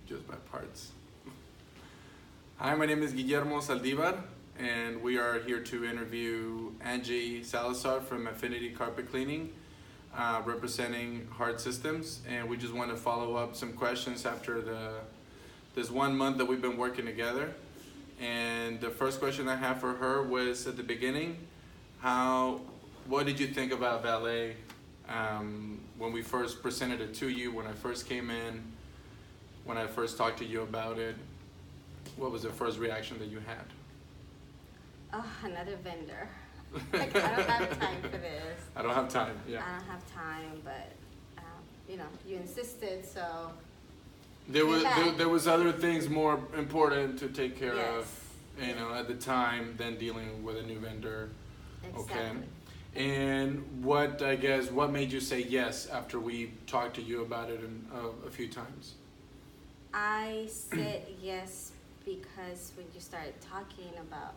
just by parts. Hi, my name is Guillermo Saldívar, and we are here to interview Angie Salazar from Affinity Carpet Cleaning, representing Hard Systems. And we just want to follow up some questions after this 1 month that we've been working together. And the first question I have for her was at the beginning, what did you think about Valet when we first presented it to you, when I first came in, when I first talked to you about it? What was the first reaction that you had? Oh, another vendor. Like, I don't have time for this. I don't have time, yeah. I don't have time, but you insisted, so. There was other things more important to take care of, at the time than dealing with a new vendor. Exactly. Okay. And what made you say yes after we talked to you about it a few times? I said yes because when you started talking about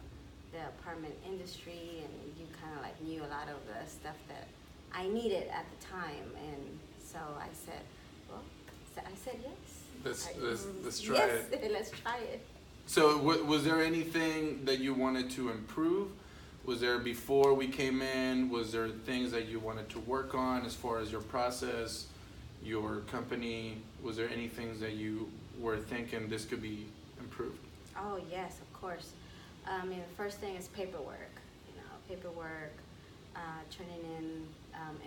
the apartment industry and you kind of like knew a lot of the stuff that I needed at the time, and so I said yes. Let's try it. Yes, let's try it. So was there anything that you wanted to improve? Was there, before we came in, was there things that you wanted to work on as far as your process, your company? Was there any things that you were thinking this could be improved? Oh yes, of course. The first thing is paperwork. Turning in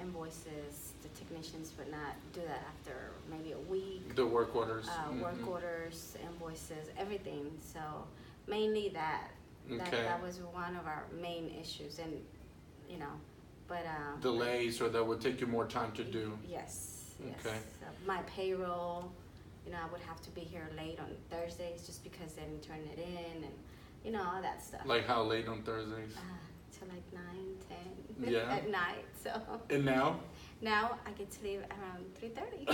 invoices. The technicians would not do that after maybe a week. The work orders. Work orders, invoices, everything. So mainly that. Okay. That was one of our main issues, and delays, or that would take you more time to do. Yes. Okay. So my payroll, I would have to be here late on Thursdays just because they didn't turn it in, and all that stuff. Like how late on Thursdays? Till like 9, 10 Yeah. at night. So. And now? Now I get to leave around 3:30.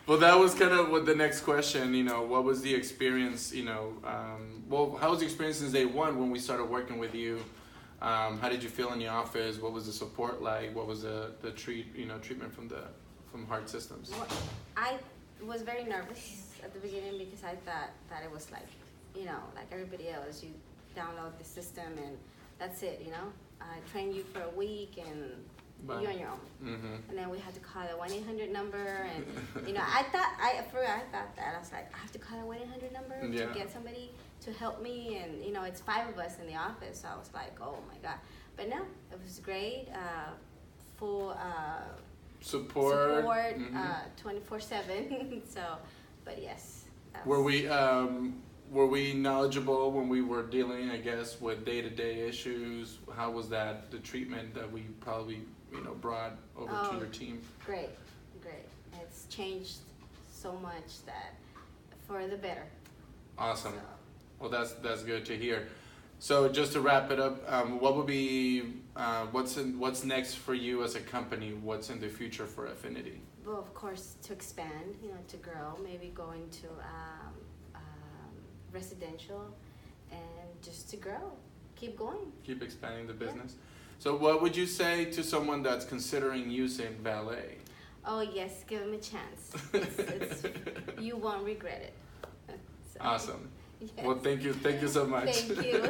Well, that was kind of what the next question, what was the experience, how was the experience since day one when we started working with you? How did you feel in the office? What was the support like? What was the treatment from Hard Systems? Well, I was very nervous at the beginning because I thought that it was like, like everybody else, you download the system and that's it, I train you for a week and you're on your own. Mm-hmm. And then we had to call the 1-800 number, and I thought that I was like, I have to call the 1-800 number to get somebody to help me, and it's 5 of us in the office, so I was like, oh my god. But no, it was great. Full support 24/7. So, but yes. Were we knowledgeable when we were dealing, I guess, with day-to-day issues? How was that, the treatment that we probably, brought over to your team? Great. It's changed so much that for the better. Awesome. So. Well, that's good to hear. So just to wrap it up, what would be, what's next for you as a company? What's in the future for Affinity? Well, of course, to expand, to grow, maybe going to residential, and just to grow, keep going. Keep expanding the business. Yeah. So what would you say to someone that's considering using Valet? Oh yes, give them a chance. You won't regret it. So, awesome. yes. Well, thank you so much. Thank you.